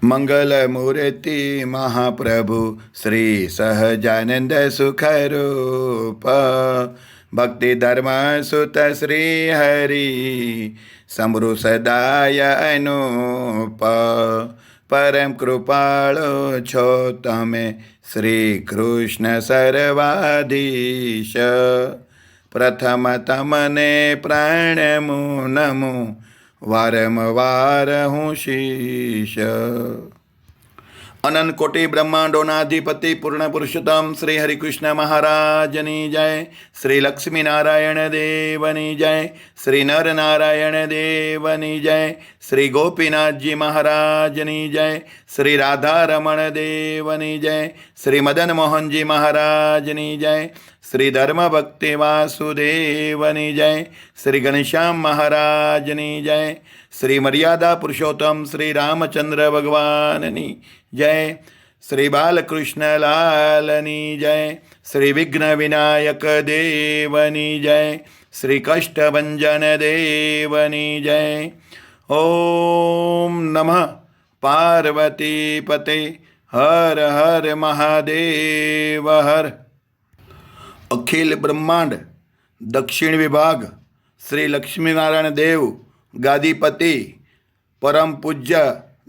મંગલ મૂર્તિ મહાપ્રભુ શ્રી સહજાનંદ સુખરૂપ ભક્તિ ધર્મ સુત શ્રી હરિ સમૃ સદાય અનુપ પરમ કૃપાળો છો તમે શ્રી કૃષ્ણ સર્વાધીશ પ્રથમ તમને પ્રણમું નમું વારંવાર હું શીશ અનંત કોટિ બ્રહ્માંડોનાધિપતિ પૂર્ણ પુરુષોત્તમ શ્રી હરિકૃષ્ણ મહારાજની જય, શ્રી લક્ષ્મી નારાયણ દેવની જય, શ્રી નર નારાયણ દેવની જય, શ્રી ગોપીનાથજી મહારાજની જય, શ્રી રાધારમણ દેવની જય, શ્રી મદન મોહનજી મહારાજની જય, શ્રી ધર્મ ભક્તિ વાસુદેવની જય, શ્રી ઘનશ્યામ મહારાજની જય, શ્રી મર્યાદા પુરુષોત્તમ શ્રી રામચંદ્ર ભગવાનની જય, શ્રી બાલકૃષ્ણ લાલની જય, શ્રી વિઘ્ન વિનાયક દેવની જય, શ્રી કષ્ટભંજન દેવની જય. ઓમ નમઃ પાર્વતી પતે હર હર મહાદેવ હર. અખિલ બ્રહ્માંડ દક્ષિણ વિભાગ શ્રી લક્ષ્મીનારાયણ દેવ ગાદીપતિ પરમ પૂજ્ય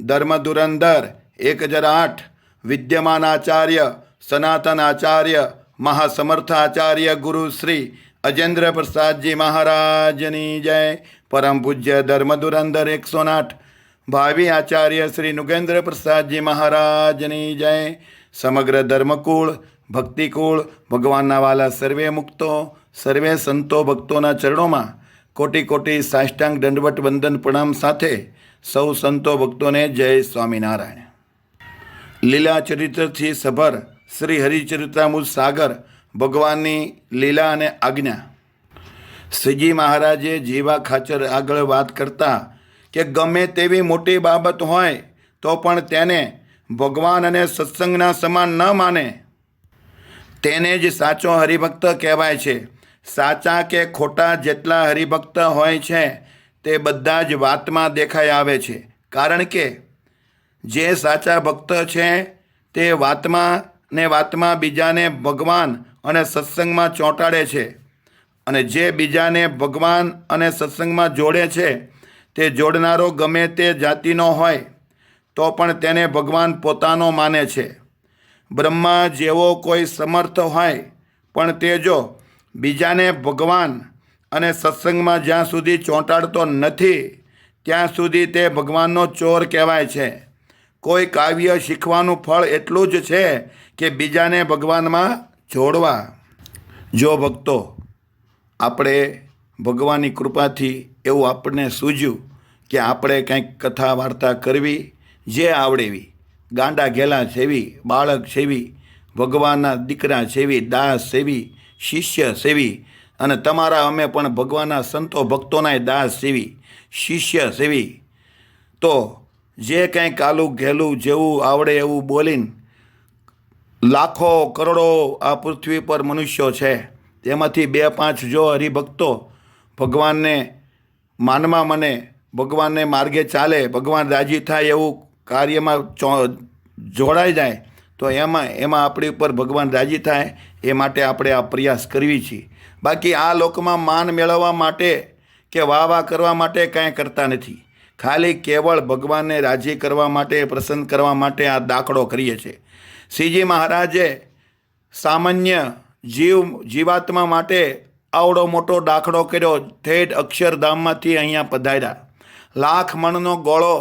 ધર્મધુરંધર 1008 વિદ્યમાન આચાર્ય સનાતન આચાર્ય મહાસમર્થ આચાર્ય ગુરુ શ્રી અજેન્દ્ર પ્રસાદજી મહારાજની જય. પરમ પૂજ્ય ધર્મધુરંધર 108 ભાવિ આચાર્ય શ્રી નુગેન્દ્ર પ્રસાદજી મહારાજની જય. સમગ્ર ધર્મકુળ ભક્તિકુળ ભગવાનના વાલા સર્વે મુક્તો સર્વે સંતો ભક્તોના ચરણોમાં કોટી કોટી સાષ્ટાંગ દંડવટ વંદન પ્રણામ સાથે સૌ સંતો ભક્તોને જય સ્વામિનારાયણ. લીલા ચરિત્રથી સભર શ્રી હરિચરિત્રામૃત સાગર ભગવાનની લીલા અને આજ્ઞા. શ્રીજી મહારાજે જીવા ખાચર આગળ વાત કરતા કે ગમે તેવી મોટી બાબત હોય તો પણ તેને ભગવાન અને સત્સંગના સમાન ન માને તેને જ સાચો હરિભક્ત કહેવાય છે. સાચા કે ખોટા જેટલા હરિભક્ત હોય છે તે બધા જ વાતમાં દેખાઈ આવે છે, કારણ કે જે સાચા ભક્ત છે તે વાતમાં બીજાને ભગવાન અને સત્સંગમાં ચોંટાડે છે, અને જે બીજાને ભગવાન અને સત્સંગમાં જોડે છે તે જોડનારો ગમે તે જાતિનો હોય તો પણ તેને ભગવાન પોતાનો માને છે. બ્રહ્મા જેવો કોઈ સમર્થ હોય પણ તે જો બીજાને ભગવાન અને સત્સંગમાં જ્યાં સુધી ચોંટાડતો નથી ત્યાં સુધી તે ભગવાનનો ચોર કહેવાય છે. કોઈ કાવ્ય શીખવાનું ફળ એટલું જ છે કે બીજાને ભગવાનમાં જોડવા. જો ભક્તો આપણે ભગવાનની કૃપાથી એવું આપણને સૂઝ્યું કે આપણે કંઈક કથા વાર્તા કરવી જે આવડેવી, ગાંડા ઘેલા સેવી, બાળક સેવી, ભગવાનના દીકરા સેવી, દાસ સેવી, શિષ્ય સેવી, અને તમારા અમે પણ ભગવાનના સંતો ભક્તોના દાસ સેવી, શિષ્ય સેવી, તો જે કંઈ કાલું ઘેલું જેવું આવડે એવું બોલીને લાખો કરોડો આ પૃથ્વી પર મનુષ્યો છે, તેમાંથી 2-5 જો હરિભક્તો ભગવાનને માનમાં મને ભગવાનને માર્ગે ચાલે, ભગવાન રાજી થાય એવું કાર્યમાં જોડાઈ જાય તો એમાં આપણી ઉપર ભગવાન રાજી થાય એ માટે આપણે આ પ્રયાસ કરવી છીએ. બાકી આ લોકમાં માન મેળવવા માટે કે વાહ કરવા માટે કાંઈ કરતા નથી. ખાલી કેવળ ભગવાનને રાજી કરવા માટે, પ્રસન્ન કરવા માટે આ દાખલો કરીએ છીએ. શ્રીજી મહારાજે સામાન્ય જીવાત્મા માટે આવડો મોટો દાખલો કર્યો. ઠેઠ અક્ષરધામમાંથી અહીંયા પધાર્યા. 1,00,000 મણનો ગોળો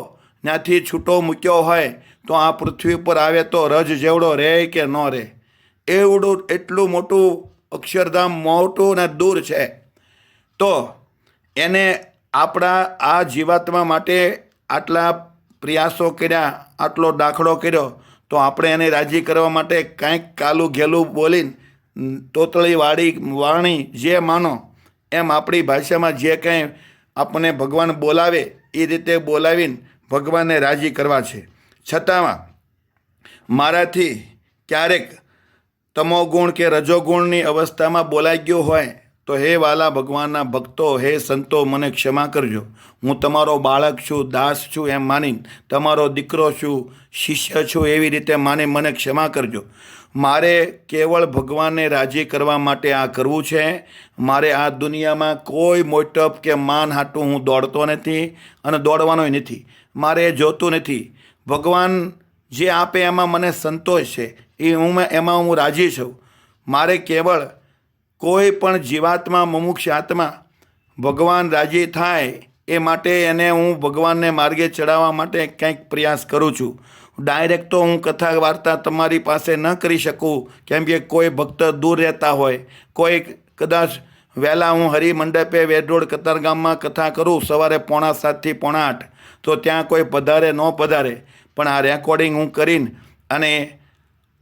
ત્યાંથી છૂટો મૂક્યો હોય તો આ પૃથ્વી ઉપર આવે તો રજ જેવડો રહે કે ન રહે, એટલું મોટું અક્ષરધામ મોટું ને દૂર છે. તો એને આપણા આ જીવાત્મા માટે આટલા પ્રયાસો કર્યા, આટલો દાખલો કર્યો, તો આપણે એને રાજી કરવા માટે કાંઈક કાલું ઘેલું બોલીને તોતળી વાણી જે માનો એમ આપણી ભાષામાં જે કંઈ આપણને ભગવાન બોલાવે એ રીતે બોલાવીને ભગવાનને રાજી કરવા છે. છતાં મારાથી ક્યારેક તમોગુણ કે રજોગુણની અવસ્થામાં બોલાઈ ગયું હોય તો હે વાલા ભગવાનના ભક્તો, હે સંતો, મને ક્ષમા કરજો. હું તમારો બાળક છું, દાસ છું એમ માની, તમારો દીકરો છું, શિષ્ય છું એવી રીતે માની મને ક્ષમા કરજો. મારે કેવળ ભગવાનને રાજી કરવા માટે આ કરવું છે. મારે આ દુનિયામાં કોઈ મોટપ કે માન હાટું હું દોડતો નથી અને દોડવાનોય નથી. મારે એ જોતું નથી. ભગવાન જે આપે એમાં મને સંતોષ છે, એમાં હું રાજી છું. મારે કેવળ કોઈ પણ જીવાત્મા, મુમુક્ષ આત્મા ભગવાન રાજી થાય એ માટે એને હું ભગવાનને માર્ગે ચડાવવા માટે કંઈક પ્રયાસ કરું છું. ડાયરેક્ટ તો હું કથા વાર્તા તમારી પાસે ન કરી શકું, કેમ કે કોઈ ભક્ત દૂર રહેતા હોય. કોઈ કદાચ વહેલા હું હરિમંડપે વેડરોડ કતારગામમાં કથા કરું સવારે 7:45 થી 8:45, તો ત્યાં કોઈ પધારે ન પધારે. પણ આ રેકોર્ડિંગ હું કરીને અને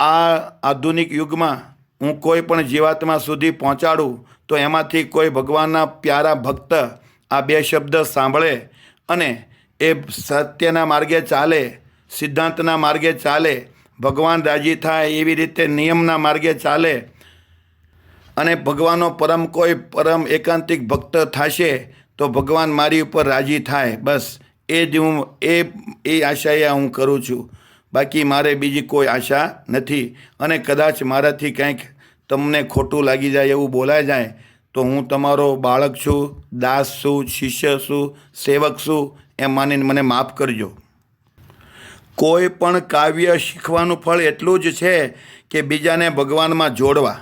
આ આધુનિક યુગમાં હું કોઈ પણ જીવાત્મા સુધી પહોંચાડું તો એમાંથી કોઈ ભગવાનના પ્યારા ભક્ત આ 2 શબ્દ સાંભળે અને એ સત્યના માર્ગે ચાલે, સિદ્ધાંતના માર્ગે ચાલે, ભગવાન રાજી થાય એવી રીતે નિયમના માર્ગે ચાલે અને ભગવાનનો પરમ એકાંતિક ભક્ત થશે તો ભગવાન મારી ઉપર રાજી થાય. બસ એ જ હું એ આશાએ હું કરું છું. બાકી મારે બીજી કોઈ આશા નથી. અને કદાચ મારાથી કંઈક તમને ખોટું લાગી જાય, એવું બોલાઈ જાય, તો હું તમારો બાળક છું, દાસ છું, શિષ્ય છું, સેવક છું એમ માનીને મને માફ કરજો. કોઈ પણ કાવ્ય શીખવાનું ફળ એટલું જ છે કે બીજાને ભગવાનમાં જોડવા.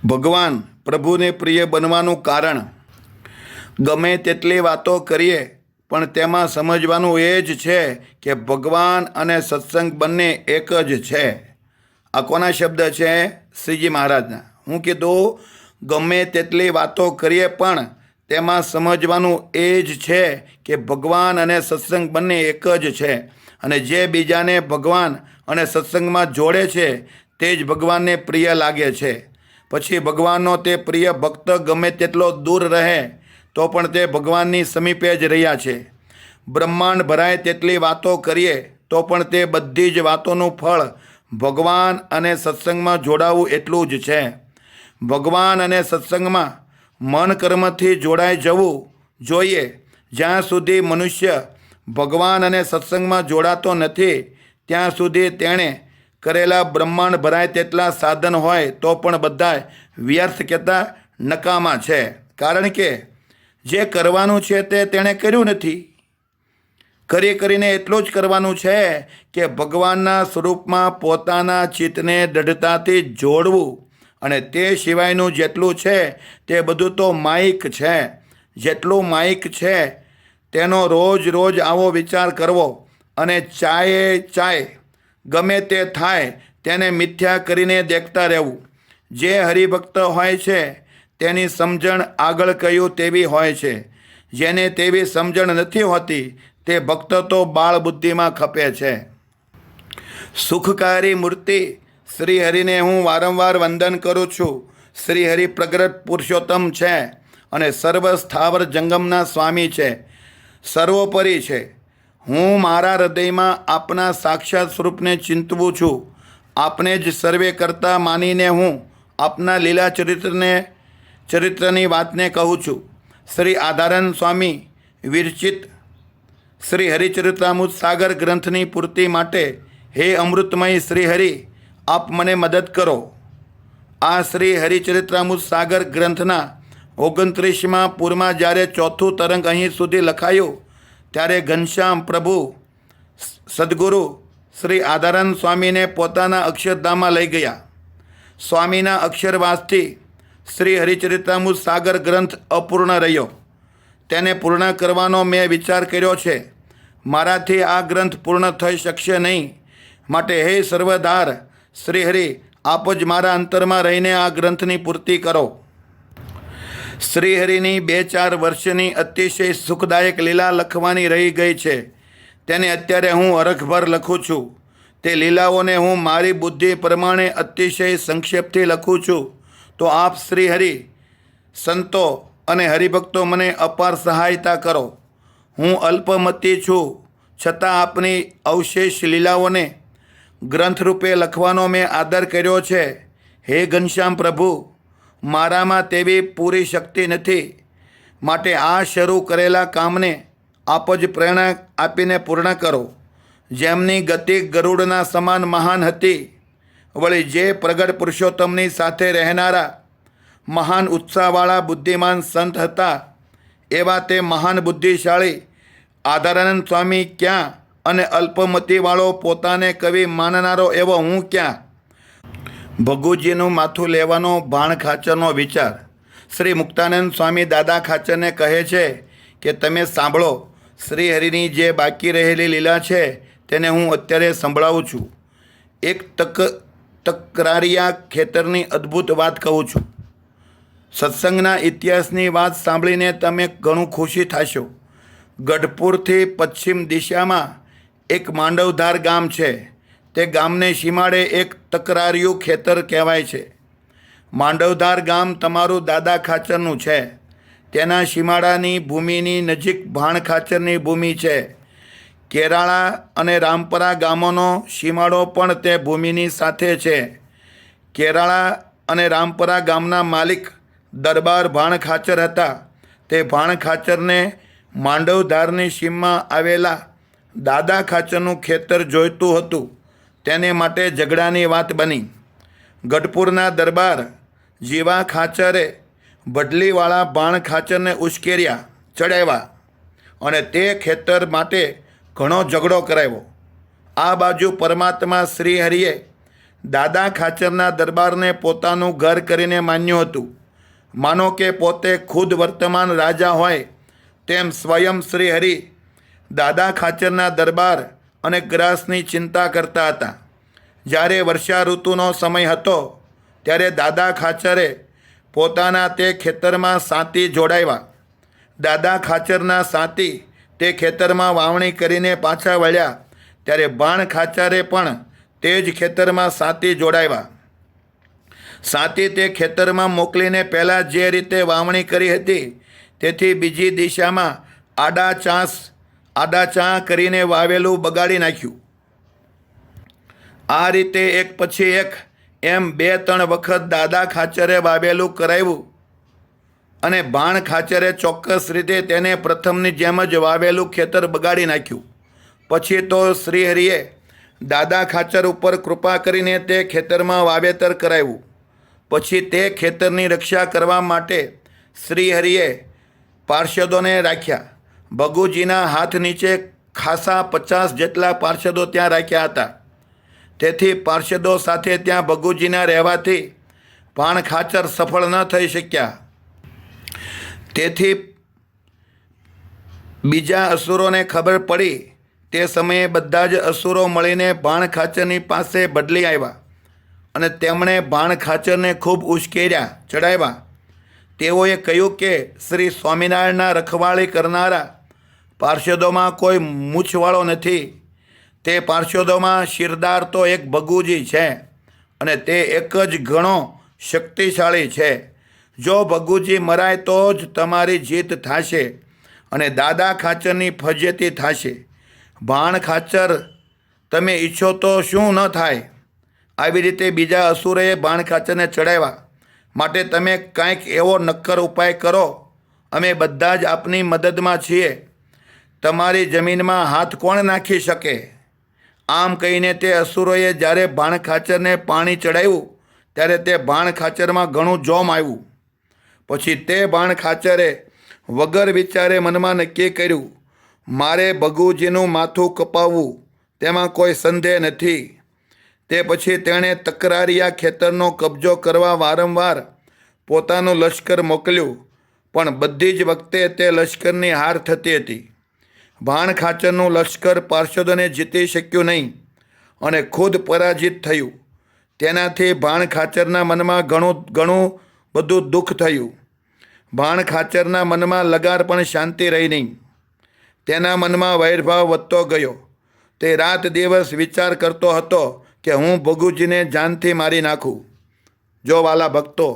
ભગવાન પ્રભુને પ્રિય બનવાનું કારણ ગમે તેટલી વાતો કરીએ પણ તેમાં સમજવાનું એ જ છે કે ભગવાન અને સત્સંગ બંને એક જ છે. આ કોના શબ્દ છે? શ્રીજી મહારાજના. હું કીધું ગમે તેટલી વાતો કરીએ પણ તેમાં સમજવાનું એ જ છે કે ભગવાન અને સત્સંગ બંને એક જ છે. અને જે બીજાને ભગવાન અને સત્સંગમાં જોડે છે તે જ ભગવાનને પ્રિય લાગે છે. પછી ભગવાનનો તે પ્રિય ભક્ત ગમે તેટલો દૂર રહે તો પણ તે ભગવાનની સમીપે જ રહ્યા છે. બ્રહ્માંડ ભરાય તેટલી વાતો કરીએ તો પણ તે બધી જ વાતોનું ફળ ભગવાન અને સત્સંગમાં જોડાવું એટલું જ છે. ભગવાન અને સત્સંગમાં મન કર્મથી જોડાઈ જવું જોઈએ. જ્યાં સુધી મનુષ્ય ભગવાન અને સત્સંગમાં જોડાતો નથી ત્યાં સુધી તેણે કરેલા બ્રહ્માંડ ભરાય તેટલા સાધન હોય તો પણ બધા વ્યર્થ કહેતા નકામા છે. કારણ કે જે કરવાનું છે તે તેણે કર્યું નથી. કરીને એટલું જ કરવાનું છે કે ભગવાનના સ્વરૂપમાં પોતાના ચિત્તને દૃઢતાથી જોડવું. અને તે સિવાયનું જેટલું છે તે બધું તો માઇક છે. જેટલું માઇક છે તેનો રોજ આવો વિચાર કરવો અને ચાય ગમે તે થાય તેને મિથ્યા કરીને દેખતા રહેવું. જે હરિભક્ત હોય છે તેની સમજણ આગળ કહ્યું તેવી હોય છે. જેને તેવી સમજણ નથી હોતી તે ભક્ત તો બાળ બુદ્ધિમાં ખપે છે. સુખકારી મૂર્તિ શ્રી હરિને હું વારંવાર વંદન કરું છું. શ્રી હરિ પ્રગટ પુરુષોત્તમ છે અને સર્વ સ્થાવર જંગમના સ્વામી છે, સર્વોપરી છે. હું મારા હૃદયમાં આપના સાક્ષાત સ્વરૂપને ચિંતવું છું. આપને જ સર્વે કરતા માનીને હું આપના લીલા ચરિત્રની વાતને કહું છું. શ્રી આધારાનંદ સ્વામી વિરચિત શ્રી હરિચરિતામૃત સાગર ગ્રંથની પૂર્તિ માટે હે અમૃતમય શ્રી હરિ, આપ મને મદદ કરો. આ શ્રી હરિચરિતામૃત સાગર ગ્રંથના 29મા પૂરમાં જ્યારે 4થું તરંગ અહીં સુધી લખાયું ત્યારે ઘનશ્યામ પ્રભુ સદગુરુ શ્રી આધારાનંદ સ્વામીને પોતાના અક્ષરધામમાં લઈ ગયા. સ્વામીના અક્ષરવાસથી શ્રી હરિચરિતામૃત સાગર ગ્રંથ અપૂર્ણ રહ્યો. તેને પૂર્ણ કરવાનો મેં વિચાર કર્યો છે. મારાથી આ ગ્રંથ પૂર્ણ થઈ શકશે નહીં. માટે હે સર્વધાર શ્રી હરિ, આપ જ મારા અંતરમાં રહીને આ ગ્રંથની પૂર્તિ કરો. શ્રી હરિની 2-4 વર્ષની અતિશય સુખદાયક લીલા લખવાની રહી ગઈ છે. તેને અત્યારે હું અરખભર લખું છું. તે લીલાઓને હું મારી બુદ્ધિ પ્રમાણે અતિશય સંક્ષેપથી લખું છું. તો આપ શ્રી હરિ, સંતો અને હરિભક્તો મને અપાર સહાયતા કરો. હું અલ્પમતી છું છતાં આપની અવશેષ લીલાઓને ગ્રંથરૂપે લખવાનો મેં આદર કર્યો છે. હે ઘનશ્યામ પ્રભુ, મારામાં તેવી પૂરી શક્તિ નથી. માટે આ શરૂ કરેલા કામને આપ જ પ્રેરણા આપીને પૂર્ણ કરો. જેમની ગતિ ગરુડના સમાન મહાન હતી, વળી જે પ્રગટ પુરુષોત્તમની સાથે રહેનારા મહાન ઉત્સાહવાળા બુદ્ધિમાન સંત હતા, એવા તે મહાન બુદ્ધિશાળી આધારાનંદ સ્વામી ક્યાં અને અલ્પમતીવાળો પોતાને કવિ માનનારો એવો હું ક્યાં? ભગુજીનું માથું લેવાનો ભાણ ખાચરનો વિચાર. શ્રી મુક્તાનંદ સ્વામી દાદા ખાચરને કહે છે કે તમે સાંભળો, શ્રી હરિની જે બાકી રહેલી લીલા છે તેને હું અત્યારે સંભળાવું છું. એક તકરારિયા ખેતરની અદ્ભુત વાત કહું છું. સત્સંગના ઇતિહાસની વાત સાંભળીને તમે ઘણું ખુશી થશો. ગઢપુરથી પશ્ચિમ દિશામાં એક માંડવધાર ગામ છે. તે ગામને સીમાડે એક તકરારિયું ખેતર કહેવાય છે. માંડવધાર ગામ તમારું દાદા ખાચરનું છે. તેના સીમાડાની ભૂમિની નજીક ભાણ ખાચરની ભૂમિ છે. કેરાળા અને રામપરા ગામોનો સીમાડો પણ તે ભૂમિની સાથે છે. કેરાળા અને રામપરા ગામના માલિક દરબાર ભાણ ખાચર હતા. તે ભાણ ખાચરને માંડવધારની સીમમાં આવેલા દાદા ખાચરનું ખેતર જોઈતું હતું. તેને માટે ઝઘડાની વાત બની. ગઢપુરના દરબાર જીવા ખાચરે બદલીવાળા ભાણ ખાચરને ઉશ્કેર્યા, ચડાવ્યા અને તે ખેતર માટે ઘણો ઝઘડો કરાવ્યો. આ બાજુ પરમાત્મા શ્રી હરિએ દાદા ખાચરના દરબારને પોતાનું ઘર કરીને માન્યું હતું. માનો કે પોતે ખુદ વર્તમાન રાજા હોય તેમ સ્વયં શ્રી હરિ દાદા ખાચરના દરબાર અને ગ્રાસની ચિંતા કરતા હતા. જ્યારે વર્ષા ઋતુનો સમય હતો ત્યારે દાદા ખાચરે પોતાના તે ખેતરમાં સાતી જોડાવ્યા. દાદા ખાચરના સાતી તે ખેતરમાં વાવણી કરીને પાછા વળ્યા ત્યારે ભાણ ખાચરે પણ તે જ ખેતરમાં સાતી જોડાવ્યા. સાતી તે ખેતરમાં મોકલીને પહેલાં જે રીતે વાવણી કરી હતી તેથી બીજી દિશામાં આડા ચા કરીને વાવેલું બગાડી નાખ્યું. આ રીતે એક પછી એક એમ 2-3 વખત દાદા ખાચરે વાવેલું કરાવ્યું અને ભાણ ખાચરે ચોક્કસ રીતે તેને પ્રથમની જેમ જ વાવેલું ખેતર બગાડી નાખ્યું. પછી તો શ્રી હરિએ દાદા ખાચર ઉપર કૃપા કરીને તે ખેતરમાં વાવેતર કરાવ્યું. પછી તે ખેતરની રક્ષા કરવા માટે શ્રી હરિએ પાર્ષદોને રાખ્યા. ભગુજીના હાથ નીચે ખાસા 50 જેટલા પાર્ષદો ત્યાં રાખ્યા હતા. તેથી પાર્ષદો સાથે ત્યાં ભગુજીના રહેવાથી ભાણ ખાચર સફળ ન થઈ શક્યા. તેથી બીજા અસુરોને ખબર પડી તે સમયે બધા જ અસુરો મળીને ભાણ ખાચરની પાસે બદલી આવ્યા અને તેમણે ભાણ ખાચરને ખૂબ ઉશ્કેર્યા, ચડાવ્યા. તેઓએ કહ્યું કે શ્રી સ્વામિનારાયણના રખવાળી કરનારા પાર્ષદોમાં કોઈ મૂછવાળો નથી. તે પાર્ષદોમાં શિરદાર તો એક ભગુજી છે અને તે એક જ ઘણો શક્તિશાળી છે. જો ભગુજી મરાય તો જ તમારી જીત થશે અને દાદા ખાચરની ફજેતી થશે. ભાણ ખાચર તમે ઈચ્છો તો શું ન થાય. આવી રીતે બીજા અસુરોએ ભાણ ખાચરને ચડાવ્યા. માટે તમે કાંઈક એવો નક્કર ઉપાય કરો, અમે બધા જ આપની મદદમાં છીએ. તમારી જમીનમાં હાથ કોણ નાખી શકે? આમ કહીને તે અસુરોએ જ્યારે ભાણ ખાચરને પાણી ચડાવ્યું ત્યારે તે ભાણ ખાચરમાં ઘણું જોમ આવ્યું. પછી તે ભાણ ખાચરે વગર વિચારે મનમાં નક્કી કર્યું, મારે ભગુજીનું માથું કપાવવું, તેમાં કોઈ સંદેહ નથી. તે પછી તેણે તકરારિયા ખેતરનો કબજો કરવા વારંવાર પોતાનું લશ્કર મોકલ્યું, પણ બધી જ વખતે તે લશ્કરની હાર થતી હતી. ભાણ ખાચરનું લશ્કર પાર્ષદોને જીતી શક્યું નહીં અને ખુદ પરાજિત થયું. તેનાથી ભાણ ખાચરના મનમાં ઘણું બધું દુઃખ થયું. ભાણ ખાચરના મનમાં લગાર પણ શાંતિ રહી નહીં. તેના મનમાં વૈરભાવ વધતો ગયો. તે રાત દિવસ વિચાર કરતો હતો કે હું ભગુજીને જાનથી મારી નાખું. જો વાલા ભક્તો,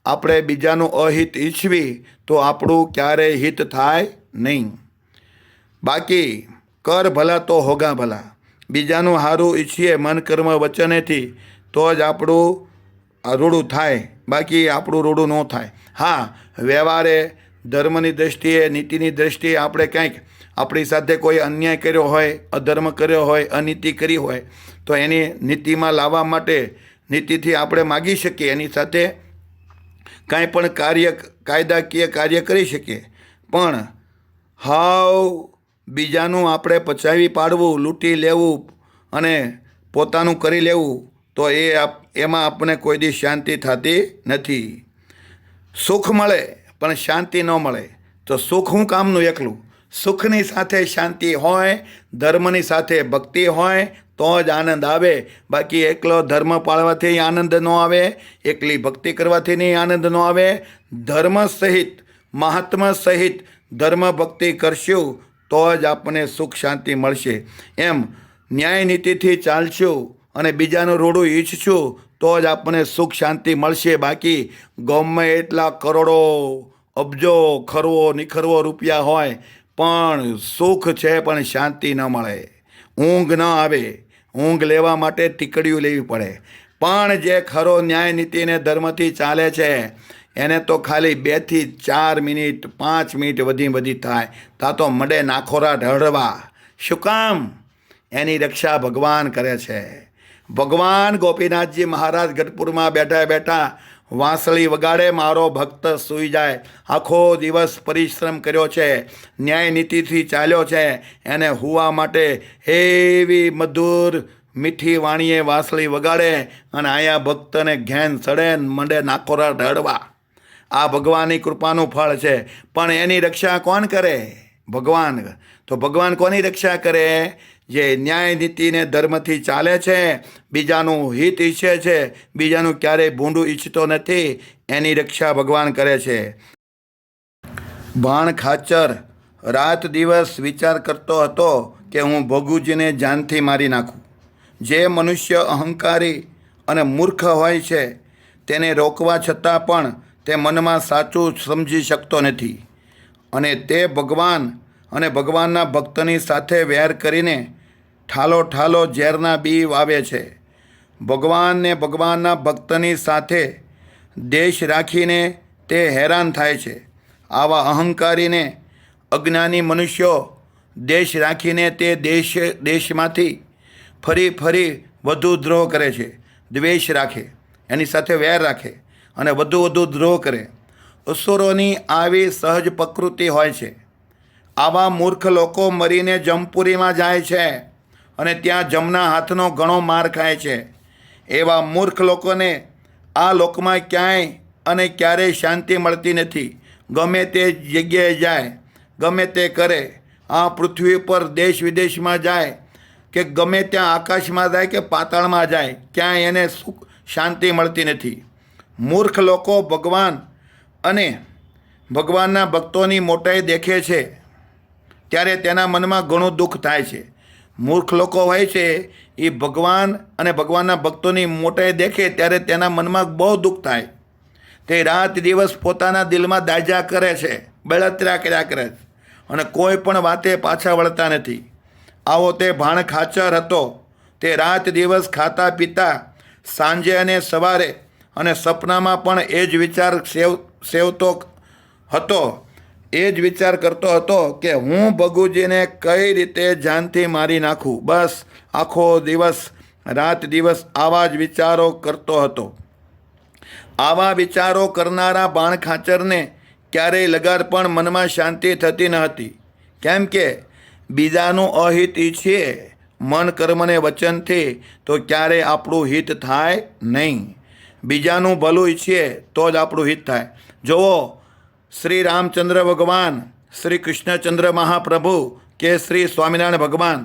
આપણે બીજાનું અહિત ઈચ્છવી તો આપણું ક્યારેય હિત થાય નહીં. બાકી કર ભલા તો હોગા ભલા. બીજાનું સારું ઈચ્છીએ મન કર્મ વચનેથી તો જ આપણું રૂડું થાય. બાકી આપણું રોડું ન થાય. હા, વ્યવહારે ધર્મની દૃષ્ટિએ, નીતિની દૃષ્ટિએ આપણે કંઈક આપણી સાથે કોઈ અન્યાય કર્યો હોય, અધર્મ કર્યો હોય, અનીતિ કરી હોય તો એની નીતિમાં લાવવા માટે નીતિથી આપણે માગી શકીએ, એની સાથે કાંઈ પણ કાયદાકીય કાર્ય કરી શકીએ. પણ હાવ બીજાનું આપણે પચાવી પાડવું, લૂંટી લેવું અને પોતાનું કરી લેવું તો એમાં આપણને કોઈ દી શાંતિ થતી નથી. સુખ મળે પણ શાંતિ ન મળે તો સુખ શું કામનું એકલું? સુખની સાથે શાંતિ હોય, ધર્મની સાથે ભક્તિ હોય તો જ આનંદ આવે. બાકી એકલો ધર્મ પાળવાથી આનંદ ન આવે, એકલી ભક્તિ કરવાથી નહીં આનંદ ન આવે. ધર્મ સહિત, મહાત્મા સહિત ધર્મ ભક્તિ કરશું તો જ આપણને સુખ શાંતિ મળશે. એમ ન્યાય નીતિથી ચાલશું અને બીજાનું રોડું ઈચ્છશું તો જ આપણને સુખ શાંતિ મળશે. બાકી ગમે એટલા કરોડો અબજો ખરવો નિખરવો રૂપિયા હોય પણ સુખ છે પણ શાંતિ ન મળે, ઊંઘ ન આવે. ઊંઘ લેવા માટે ટીકડીયું લેવી પડે. પણ જે ખરો ન્યાય નીતિને ધર્મથી ચાલે છે એને તો ખાલી 2 થી 4 મિનિટ, 5 મિનિટ વધી થાય તા તો મડે નાખોરા ઢળવા. શું કામ? એની રક્ષા ભગવાન કરે છે. ભગવાન ગોપીનાથજી મહારાજ ગઢપુરમાં બેઠા બેઠા વાંસળી વગાડે, મારો ભક્ત સૂઈ જાય. આખો દિવસ પરિશ્રમ કર્યો છે, ન્યાય નીતિથી ચાલ્યો છે, એને હુવા માટે એવી મધુર મીઠી વાણીએ વાંસળી વગાડે અને આયા ભક્તને ઘેન ચડે મંડે નાખોરા ઢળવા. આ ભગવાનની કૃપાનું ફળ છે. પણ એની રક્ષા કોણ કરે? ભગવાન. તો ભગવાન કોની રક્ષા કરે? જે ન્યાય નીતિને ધર્મથી ચાલે છે, બીજાનું હિત ઈચ્છે છે, બીજાનું ક્યારેય ભૂંડું ઈચ્છતો નથી, એની રક્ષા ભગવાન કરે છે. ભાણ ખાચર રાત દિવસ વિચાર કરતો હતો કે હું ભગુજીને જાનથી મારી નાખું. જે મનુષ્ય અહંકારી અને મૂર્ખ હોય છે તેને રોકવા છતાં પણ તે મનમાં સાચું સમજી શકતો નથી અને તે ભગવાન અને ભગવાનના ભક્તની સાથે વેર કરીને ઠાલો ઝેરના બી વાવે છે. ભગવાન ને ભગવાનના ભક્તની સાથે દેશ રાખીને તે હેરાન થાય છે. આવા અહંકારીને અજ્ઞાની મનુષ્યો દેશ રાખીને તે દેશમાંથી ફરી વધુ દ્રોહ કરે છે. દ્વેષ રાખે, એની સાથે વેર રાખે અને વધુ દ્રોહ કરે. અસુરોની આવી સહજ પ્રકૃતિ હોય છે. આવા મૂર્ખ લોકો મરીને જમપુરીમાં જાય છે અને ત્યાં જમના હાથનો ઘણો માર ખાય છે. એવા મૂર્ખ લોકોને આ લોકમાં ક્યાંય અને ક્યારેય શાંતિ મળતી નથી. ગમે તે જગ્યાએ જાય, ગમે તે કરે, આ પૃથ્વી પર દેશ વિદેશમાં જાય કે ગમે ત્યાં આકાશમાં જાય કે પાતાળમાં જાય, ક્યાંય એને સુખ શાંતિ મળતી નથી. મૂર્ખ લોકો ભગવાન અને ભગવાનના ભક્તોની મોટાઈ દેખે છે ત્યારે તેના મનમાં ઘણું દુઃખ થાય છે. મૂર્ખ લોકો હોય છે એ ભગવાન અને ભગવાનના ભક્તોની મોટાઈ દેખે ત્યારે તેના મનમાં બહુ દુઃખ થાય. તે રાત દિવસ પોતાના દિલમાં દાજા કરે છે, બળતરા કર્યા કરે છે અને કોઈ પણ વાતે પાછા વળતા નથી. આવો તે ભાણ ખાચર હતો. તે રાત દિવસ ખાતા પીતા, સાંજે અને સવારે અને સપનામાં પણ એ જ વિચાર સેવતો હતો. એ જ વિચાર કરતો હતો કે હું ભગુજીને કઈ રીતે જાનથી મારી નાખું. બસ આખો દિવસ રાત દિવસ આવા જ વિચારો કરતો હતો. આવા વિચારો કરનારા બાણ ખાચરને ક્યારેય લગાર પણ મનમાં શાંતિ થતી ન હતી. કેમ કે બીજાનું અહિત ઈચ્છીએ મન કર્મને વચનથી તો ક્યારેય આપણું હિત થાય નહીં. બીજાનું ભલું ઈચ્છીએ તો જ આપણું હિત થાય. જુઓ, શ્રી રામચંદ્ર ભગવાન, શ્રી કૃષ્ણચંદ્ર મહાપ્રભુ કે શ્રી સ્વામિનારાયણ ભગવાન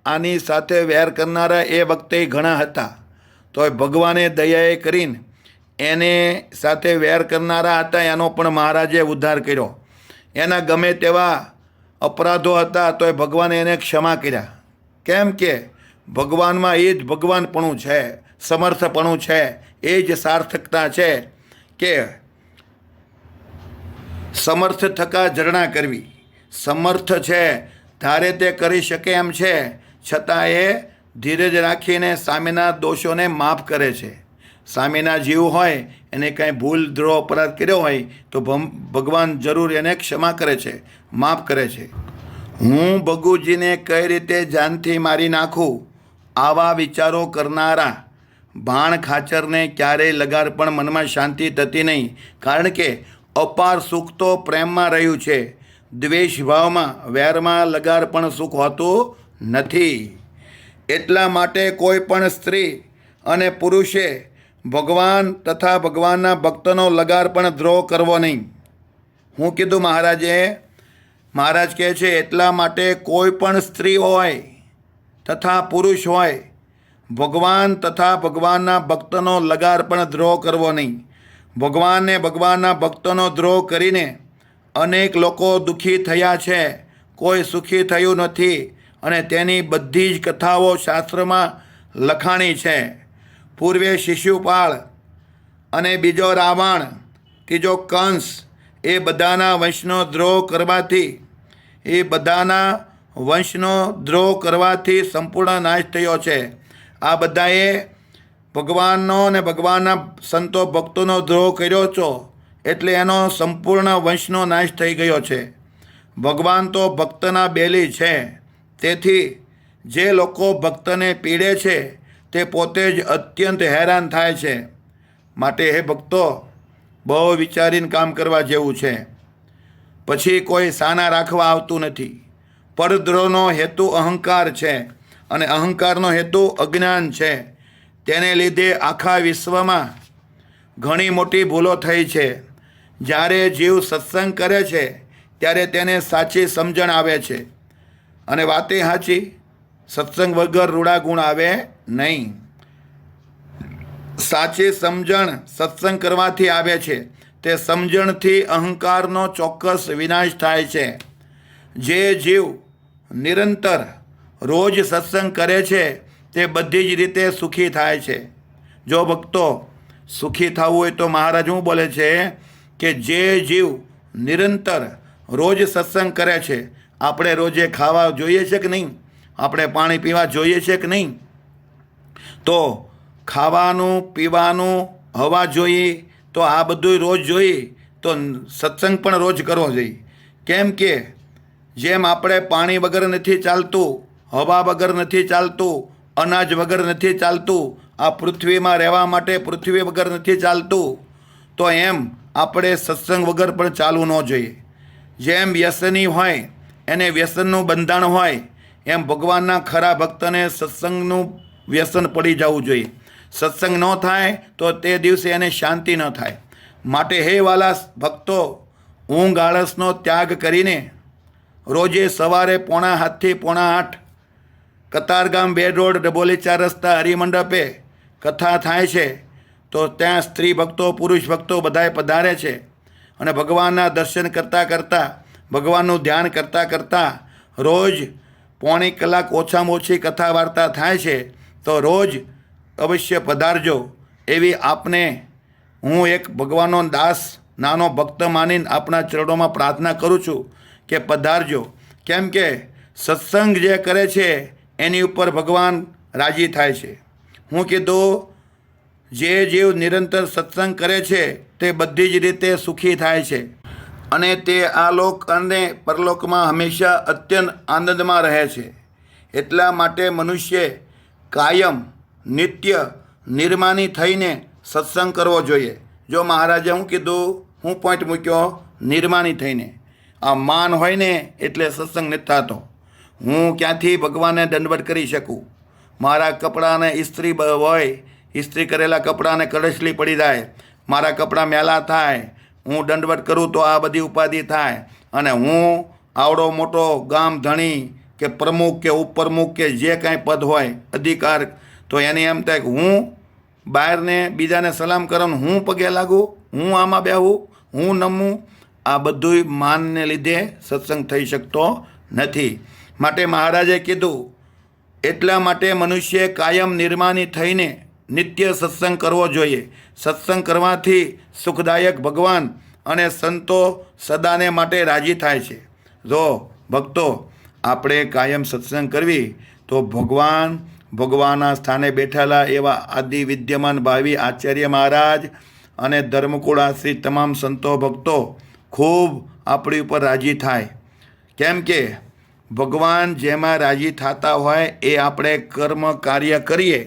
આની સાથે વેર કરનારા એ વખતે ઘણા હતા. તો ભગવાને દયાએ કરીને એને સાથે વેર કરનારા હતા એનો પણ મહારાજે ઉદ્ધાર કર્યો. એના ગમે તેવા અપરાધો હતા તોય ભગવાને એને ક્ષમા કર્યા. કેમ કે ભગવાનમાં એ જ ભગવાનપણું છે, સમર્થપણું છે, એ જ સાર્થકતા છે કે સમર્થ થકા ઝરણા કરવી. સમર્થ છે, ધારે તે કરી શકે એમ છે, છતાં એ ધીરજ રાખીને સામેના દોષોને માફ કરે છે. સામેના જીવ હોય એને કાંઈ ભૂલ દ્રોહ અપરાધ કર્યો હોય તો ભગવાન જરૂર એને ક્ષમા કરે છે, માફ કરે છે. હું ભગુજીને કઈ રીતે જાનથી મારી નાખું, આવા વિચારો કરનારા ભાણ ખાચરને ક્યારેય લગાર પણ મનમાં શાંતિ થતી નહીં. કારણ કે અપાર સુખ તો પ્રેમમાં રહ્યું છે. દ્વેષ ભાવમાં, વેરમાં લગાર પણ સુખ હોતું નથી. એટલા માટે કોઈ પણ સ્ત્રી અને પુરુષે ભગવાન તથા ભગવાનના ભક્તનો લગાર પણ દ્રોહ કરવો નહીં. હું કીધું મહારાજે? મહારાજ કહે છે એટલા માટે કોઈ પણ સ્ત્રી હોય તથા પુરુષ હોય ભગવાન તથા ભગવાનના ભક્તનો લગાર પણ દ્રોહ કરવો નહીં. ભગવાનને ભગવાનના ભક્તનો દ્રોહ કરીને અનેક લોકો દુઃખી થયા છે, કોઈ સુખી થયું નથી. અને તેની બધી જ કથાઓ શાસ્ત્રમાં લખાણી છે. પૂર્વે શિશુપાળ અને બીજો રાવણ, ત્રીજો કંસ, એ બધાના વંશનો દ્રોહ કરવાથી સંપૂર્ણ નાશ થયો છે. આ બધાએ ભગવાનનો અને ભગવાનના સંતો ભક્તોનો દ્રોહ કર્યો છો એટલે એનો સંપૂર્ણ વંશનો નાશ થઈ ગયો છે. ભગવાન તો ભક્તના બેલી છે. તેથી જે લોકો ભક્તને પીડે છે તે પોતે જ અત્યંત હેરાન થાય છે. માટે હે ભક્તો, બહુ વિચારીને કામ કરવા જેવું છે. પછી કોઈ સાના રાખવા આવતું નથી. પરદ્રોહનો હેતુ અહંકાર છે અને અહંકારનો હેતુ અજ્ઞાન છે. તેને લીધે આખા વિશ્વમાં ઘણી મોટી ભૂલો થઈ છે. જ્યારે જીવ સત્સંગ કરે છે ત્યારે તેને સાચી સમજણ આવે છે. અને વાતે સાચી, સત્સંગ વગર રૂડા ગુણ આવે નહીં. સાચી સમજણ સત્સંગ કરવાથી આવે છે. તે સમજણથી અહંકારનો ચોક્કસ વિનાશ થાય છે. જે જીવ નિરંતર રોજ સત્સંગ કરે છે તે બધી જ રીતે સુખી થાય છે. જો ભક્તો સુખી થવું હોય તો મહારાજ શું બોલે છે કે જે જીવ નિરંતર રોજ સત્સંગ કરે છે, આપણે રોજે ખાવા જોઈએ છે કે નહીં, આપણે પાણી પીવા જોઈએ છે કે નહીં, તો ખાવાનું પીવાનું હવા જોઈએ, તો આ બધું રોજ જોઈએ તો સત્સંગ પણ રોજ કરવો જોઈએ. કેમ કે જેમ આપણે પાણી વગર નથી ચાલતું, હવા વગર નથી ચાલતું, અનાજ વગર નથી ચાલતું, આ પૃથ્વીમાં રહેવા માટે પૃથ્વી વગર નથી ચાલતું, તો એમ આપણે સત્સંગ વગર પણ ચાલવું ન જોઈએ. જેમ વ્યસની હોય એને વ્યસનનું બંધાણ હોય, એમ ભગવાનના ખરા ભક્તને સત્સંગનું વ્યસન પડી જવું જોઈએ. સત્સંગ ન થાય તો તે દિવસે એને શાંતિ ન થાય. માટે હે વાલા ભક્તો, ઊંઘ આળસનો ત્યાગ કરીને રોજે સવારે 7:45 થી 7:45 કતારગામ 2 રોડ, ડબોલી 4 રસ્તા, હરિમંડપે કથા થાય છે. તો ત્યાં સ્ત્રી ભક્તો, પુરુષ ભક્તો બધાએ પધારે છે. અને ભગવાનના દર્શન કરતાં કરતાં, ભગવાનનું ધ્યાન કરતાં કરતાં રોજ 1.25 કલાક ઓછામાં ઓછી કથા વાર્તા થાય છે. તો રોજ અવશ્ય પધારજો. એવી આપને હું એક ભગવાનનો દાસ, નાનો ભક્ત માનીને આપણા ચરણોમાં પ્રાર્થના કરું છું કે પધારજો. કેમ કે સત્સંગ જે કરે છે એની ઉપર ભગવાન રાજી થાય છે. હું કીધું જે જીવ નિરંતર સત્સંગ કરે છે તે બધી જ રીતે સુખી થાય છે અને તે આ લોક અને પરલોકમાં હંમેશા અત્યંત આનંદમાં રહે છે. એટલા માટે મનુષ્ય કાયમ નિત્ય નિર્માની થઈને સત્સંગ કરવો જોઈએ. જો મહારાજે હું કીધું, હું પોઈન્ટ મૂક્યો, નિર્માની થઈને. આ માન હોય ને એટલે સત્સંગ નથી થતો. હું ક્યાંથી ભગવાનને દંડવત કરી શકું? મારા કપડાને ઇસ્ત્રી હોય, ઇસ્ત્રી કરેલા કપડાને કડસલી પડી જાય, મારા કપડાં મેલા થાય, હું દંડવત કરું તો આ બધી ઉપાધિ થાય. અને હું આવડો મોટો ગામ ધણી કે પ્રમુખ કે ઉપપ્રમુખ કે જે કાંઈ પદ હોય, અધિકાર, તો એને એમ થાય કે હું બહારને બીજાને સલામ કરવાનું, હું પગે લાગું, હું આમાં બેહું, હું નમું. આ બધું માનને લીધે સત્સંગ થઈ શકતો નથી. માટે મહારાજે કીધું, એટલા માટે મનુષ્ય કાયમ નિર્માની થઈને નિત્ય સત્સંગ કરવો જોઈએ. સત્સંગ કરવાથી સુખદાયક ભગવાન અને સંતો સદાને માટે રાજી થાય છે. જો ભક્તો આપણે કાયમ સત્સંગ કરવી તો ભગવાન ભગવાનના સ્થાને બેઠેલા એવા આદિ વિદ્યમાન ભાવિ આચાર્ય મહારાજ અને ધર્મકુળાશ્રી તમામ સંતો ભક્તો ખૂબ આપણી ઉપર રાજી થાય. કેમ કે ભગવાન જેમાં રાજી થતા હોય એ આપણે કર્મ કાર્ય કરીએ,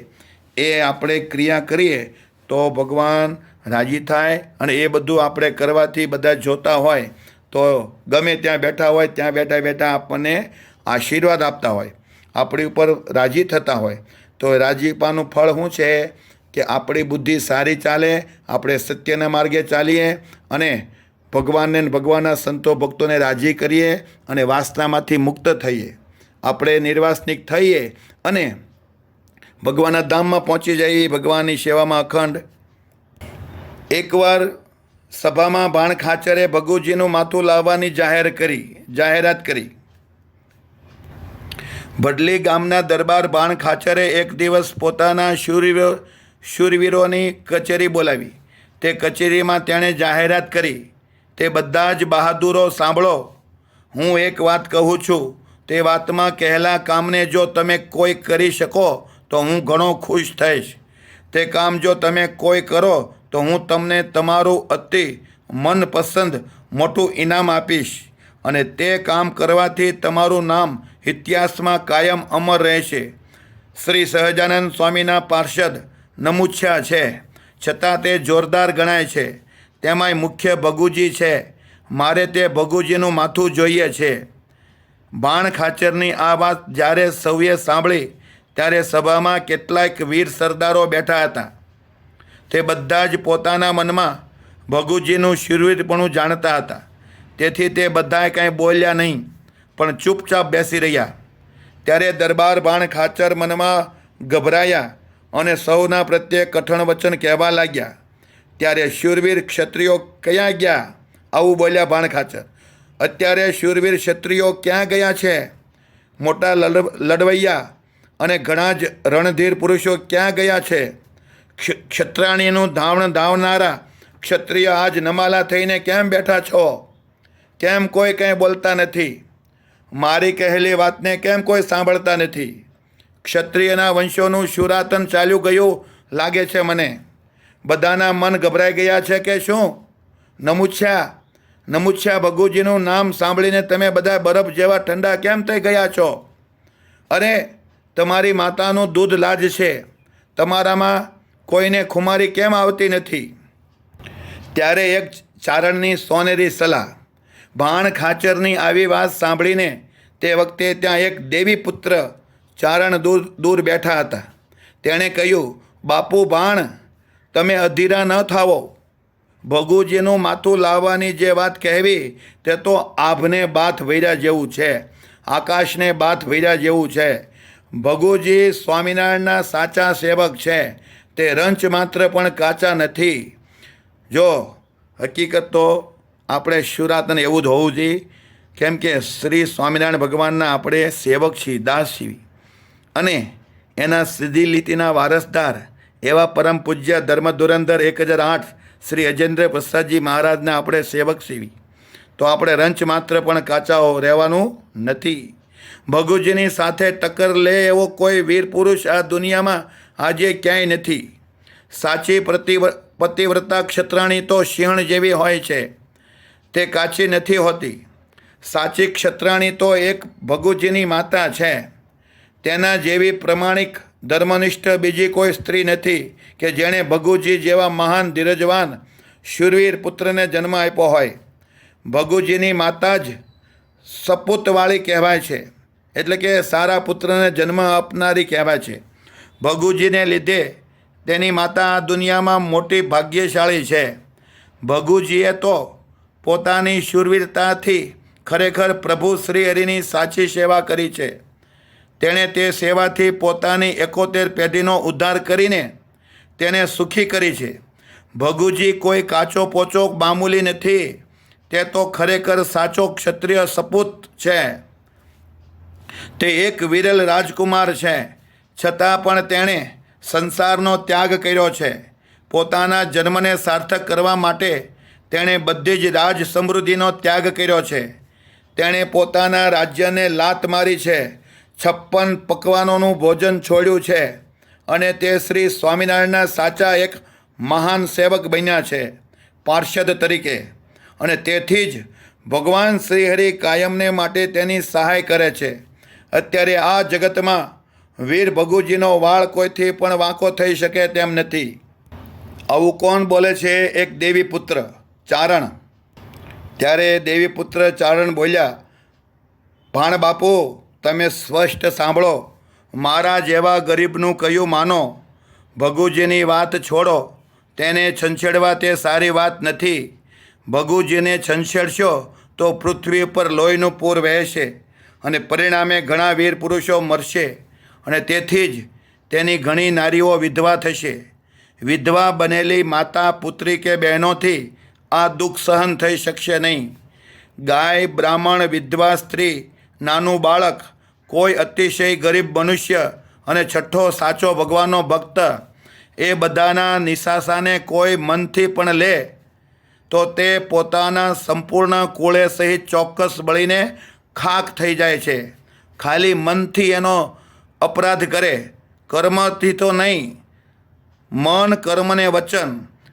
એ આપણે ક્રિયા કરીએ તો ભગવાન રાજી થાય. અને એ બધું આપણે કરવાથી બધા જોતા હોય તો ગમે ત્યાં બેઠા હોય ત્યાં બેઠા બેઠા આપણને આશીર્વાદ આપતા હોય, આપણી ઉપર રાજી થતા હોય. તો રાજીપાનું ફળ શું છે કે આપણી બુદ્ધિ સારી ચાલે, આપણે સત્યના માર્ગે ચાલીએ અને ભગવાનને ભગવાનના સંતો ભક્તોને રાજી કરીએ અને વાસનામાંથી મુક્ત થઈએ, આપણે નિર્વાસનિક થઈએ અને ભગવાનના ધામમાં પહોંચી જઈએ, ભગવાનની સેવામાં અખંડ. એકવાર સભામાં ભાણ ખાચરે ભગુજીનું માથું લાવવાની જાહેરાત કરી. ભડલી ગામના દરબાર ભાણ ખાચરે એક દિવસ પોતાના શૂરવીરોની કચેરી બોલાવી. તે કચેરીમાં તેણે જાહેરાત કરી, તે બધા જ બહાદુરો સાંભળો, હું એક વાત કહું છું, તે વાતમાં કહેલા કામને જો તમે કોઈ કરી શકો તો હું ઘણો ખુશ થઈશ. તે કામ જો તમે કોઈ કરો તો હું તમને તમારું અતિ મનપસંદ મોટું ઇનામ આપીશ અને તે કામ કરવાથી તમારું નામ ઇતિહાસમાં કાયમ અમર રહેશે. શ્રી સહજાનંદ સ્વામીના પાર્ષદ નમુચ્છા છે, છતાં તે જોરદાર ગણાય છે. તેમાંય મુખ્ય ભગુજી છે. મારે તે ભગુજીનું માથું જોઈએ છે. ભાણ ખાચરની આ વાત જ્યારે સૌએ સાંભળી ત્યારે સભામાં કેટલાક વીર સરદારો બેઠા હતા. તે બધા જ પોતાના મનમાં ભગુજીનું શૂરવીરપણું જાણતા હતા. તેથી તે બધાએ કાંઈ બોલ્યા નહીં, પણ ચૂપચાપ બેસી રહ્યા. ત્યારે દરબાર ભાણ ખાચર મનમાં ગભરાયા અને સૌના પ્રત્યે કઠણ વચન કહેવા લાગ્યા. ત્યારે શૂરવીર ક્ષત્રિયો ક્યાં ગયા? આવું બોલ્યા ભાણ ખાચર. અત્યારે શૂરવીર ક્ષત્રિયો ક્યાં ગયા છે? મોટા લડવૈયા અને ઘણા જ રણધીર પુરુષો ક્યાં ગયા છે? ક્ષત્રાણીનું ધાવનારા ક્ષત્રિય આજ નમાલા થઈને કેમ બેઠા છો? કેમ કોઈ કંઈ બોલતા નથી? મારી કહેલી વાતને કેમ કોઈ સાંભળતા નથી? ક્ષત્રિયના વંશોનું શુરાતન ચાલ્યું ગયું લાગે છે મને. બધાના મન ગભરાઈ ગયા છે કે શું? નમુચ્છા ભગુજીનું નામ સાંભળીને તમે બધા બરફ જેવા ઠંડા કેમ થઈ ગયા છો? અરે તમારી માતાનું દૂધ લાજ છે, તમારામાં કોઈને ખુમારી કેમ આવતી નથી? ત્યારે એક ચારણની સોનેરી સલાહ. ભાણ ખાચરની આવી વાત સાંભળીને તે વખતે ત્યાં એક દેવી પુત્ર ચારણ દૂર બેઠા હતા. તેણે કહ્યું, બાપુ ભાણ, તમે અધીરા ન થાવો. ભગુજીનું માથું લાવવાની જે વાત કહેવી તે તો આભને બાથ વૈરા જેવું છે, આકાશને બાથ વૈરા જેવું છે. ભગુજી સ્વામિનારાયણના સાચા સેવક છે, તે રંચ માત્ર પણ કાચા નથી. જો હકીકત તો આપણે શુરાતન એવું જ હોવું જોઈએ, કેમ કે શ્રી સ્વામિનારાયણ ભગવાનના આપણે સેવક છીએ, દાસ છીએ અને એના સીધી લીટીના વારસદાર એવા પરમ પૂજ્ય ધર્મ ધુરંધર 1008 શ્રી અજેન્દ્ર પ્રસાદજી મહારાજના આપણે સેવક છીએ. તો આપણે રંચ માત્ર પણ કાચાઓ રહેવાનું નથી. ભગુજીની સાથે ટક્કર લે એવો કોઈ વીર પુરુષ આ દુનિયામાં આજે ક્યાંય નથી. સાચી પતિવ્રતા ક્ષત્રાણી તો સિંહણ જેવી હોય છે, તે કાચી નથી હોતી. સાચી ક્ષત્રાણી તો એક ભગુજીની માતા છે. તેના જેવી પ્રમાણિક ધર્મનિષ્ઠ બીજી કોઈ સ્ત્રી નથી કે જેણે ભગુજી જેવા મહાન ધીરજવાન શૂરવીર પુત્રને જન્મ આપ્યો હોય. ભગુજીની માતા જ સપૂતવાળી કહેવાય છે, એટલે કે સારા પુત્રને જન્મ આપનારી કહેવાય છે. ભગુજીને લીધે તેની માતા આ દુનિયામાં મોટી ભાગ્યશાળી છે. ભગુજીએ તો પોતાની શૂરવીરતાથી ખરેખર પ્રભુ શ્રી હરિની સાચી સેવા કરી છે. તેણે તે સેવાથી પોતાની 71 પેઢીનો ઉદ્ધાર કરીને તેને સુખી કરી છે. ભગુજી કોઈ કાચો પોચો મામૂલી નથી, તે તો ખરેખર સાચો ક્ષત્રિય સપૂત છે. તે એક વિરલ રાજકુમાર છે, છતાં પણ તેણે સંસારનો ત્યાગ કર્યો છે. પોતાના જન્મને સાર્થક કરવા માટે તેણે બધી જ રાજ સમૃદ્ધિનો ત્યાગ કર્યો છે. તેણે પોતાના રાજ્યને લાત મારી છે, 56 પકવાનોનું ભોજન છોડ્યું છે અને તે શ્રી સ્વામિનારાયણના સાચા એક મહાન સેવક બન્યા છે પાર્ષદ તરીકે, અને તેથી જ ભગવાન શ્રીહરિ કાયમને માટે તેની સહાય કરે છે. અત્યારે આ જગતમાં વીર ભગુજીનો વાળ કોઈથી પણ વાંકો થઈ શકે તેમ નથી. આવું કોણ બોલે છે? એક દેવી પુત્ર ચારણ. ત્યારે દેવી પુત્ર ચારણ બોલ્યા, ભાણ બાપુ, તમે સ્પષ્ટ સાંભળો, મારા જેવા ગરીબનું કયું માનો. ભગુજીની વાત છોડો, તેને છંછેડવા તે સારી વાત નથી. ભગુજીને છંછેડશો તો પૃથ્વી પર લોહીનું પૂર વહેશે અને પરિણામે ઘણા વીર પુરુષો મરશે, અને તેથી જ તેની ઘણી નારીઓ વિધવા થશે. વિધવા બનેલી માતા, પુત્રી કે બહેનોથી આ દુઃખ સહન થઈ શકશે નહીં. ગાય, બ્રાહ્મણ, વિધવા સ્ત્રી, નાનું બાળક, કોઈ અતિશય ગરીબ મનુષ્ય અને છઠ્ઠો સાચો ભગવાનનો ભક્ત, એ બધાના નિશાસાને કોઈ મનથી પણ લે તો તે પોતાના સંપૂર્ણ કુળે સહિત ચોક્કસ બળીને ખાખ થઈ જાય છે. ખાલી મનથી એનો અપરાધ કરે, કર્મથી તો નહીં. મન, કર્મ ને વચન,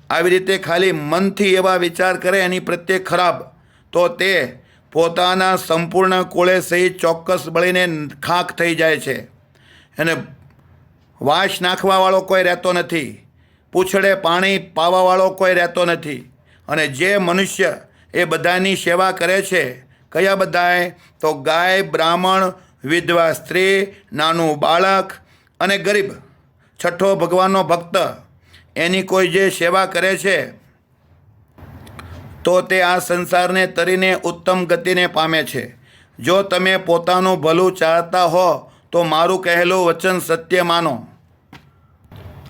આવી રીતે ખાલી મનથી એવા વિચાર કરે એની પ્રત્યે ખરાબ, તો તે પોતાના સંપૂર્ણ કુળે સહિત ચોક્કસ બળીને ખાખ થઈ જાય છે. એને વાસ નાખવાવાળો કોઈ રહેતો નથી, પૂંછડે પાણી પાવાવાળો કોઈ રહેતો નથી. અને જે મનુષ્ય એ બધાની સેવા કરે છે, કયા બધાએ? તો ગાય, બ્રાહ્મણ, વિધવા સ્ત્રી, નાનું બાળક અને ગરીબ, છઠ્ઠો ભગવાનનો ભક્ત, એની કોઈ જે સેવા કરે છે તો તે આ સંસારને તરીને ઉત્તમ ગતિને પામે છે. જો તમે પોતાનું ભલું ચાહતા હો તો મારું કહેલું વચન સત્ય માનો.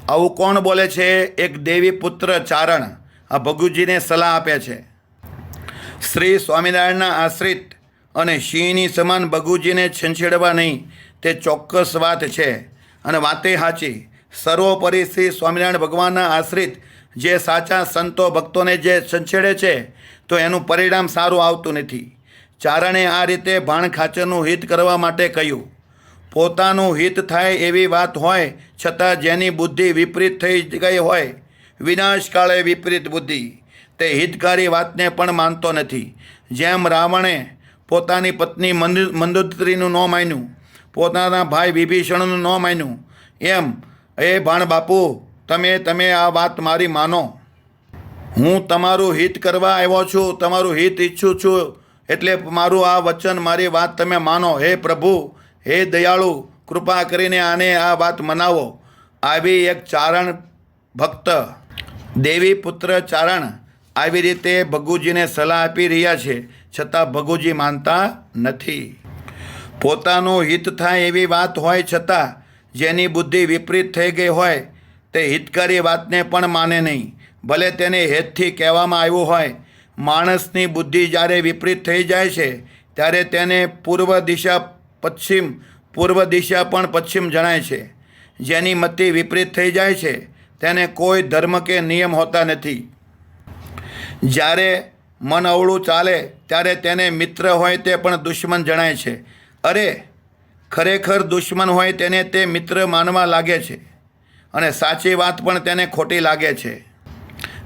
આવું કોણ બોલે છે? એક દેવી પુત્ર ચારણ આ ભગુજીને સલાહ આપે છે. શ્રી સ્વામિનારાયણના આશ્રિત અને સિંહની સમાન ભગુજીને છંછેડવા નહીં, તે ચોક્કસ વાત છે અને વાતે સાચી. સર્વોપરી શ્રી સ્વામિનારાયણ ભગવાનના આશ્રિત જે સાચા સંતો ભક્તોને જે છંછેડે છે તો એનું પરિણામ સારું આવતું નથી. ચારણે આ રીતે ભાણ ખાચરનું હિત કરવા માટે કહ્યું. પોતાનું હિત થાય એવી વાત હોય છતાં જેની બુદ્ધિ વિપરીત થઈ ગઈ હોય, વિનાશકાળે વિપરીત બુદ્ધિ, તે હિતકારી વાતને પણ માનતો નથી. જેમ રાવણે પોતાની પત્ની મંદોદરીનું ન માન્યું, પોતાના ભાઈ વિભીષણનું ન માન્યું, એમ એ ભાણ બાપુ, તમે આ વાત મારી માનો. હું તમારું હિત કરવા આવ્યો છું, તમારું હિત ઈચ્છું છું, એટલે મારું આ વચન, મારી વાત તમે માનો. હે પ્રભુ, હે દયાળુ, કૃપા કરીને આને આ વાત મનાવો. આવી એક ચારણ ભક્ત દેવી પુત્ર ચારણ આવી રીતે ભગુજીને સલાહ આપી રહ્યા છે, છતાં ભગુજી માનતા નથી. પોતાનું હિત થાય એવી વાત હોય છતાં જેની બુદ્ધિ વિપરીત થઈ ગઈ હોય તે હિતકારી વાતને પણ માને નહીં, ભલે તેને હેતથી કહેવામાં આવ્યું હોય. માણસની બુદ્ધિ જ્યારે વિપરીત થઈ જાય છે ત્યારે તેને પૂર્વ દિશા પણ પશ્ચિમ જણાય છે. જેની મતિ વિપરીત થઈ જાય છે તેને કોઈ ધર્મ કે નિયમ હોતા નથી. જ્યારે મન અવળું ચાલે ત્યારે તેને મિત્ર હોય તે પણ દુશ્મન જણાય છે. અરે, ખરેખર દુશ્મન હોય તેને તે મિત્ર માનવા લાગે છે અને સાચી વાત પણ તેને ખોટી લાગે છે.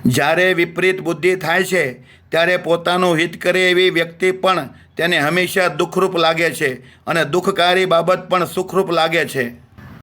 જ્યારે વિપરીત બુદ્ધિ થાય છે ત્યારે પોતાનું હિત કરે એવી વ્યક્તિ પણ તેને હંમેશા દુઃખરૂપ લાગે છે અને દુઃખકારી બાબત પણ સુખરૂપ લાગે છે.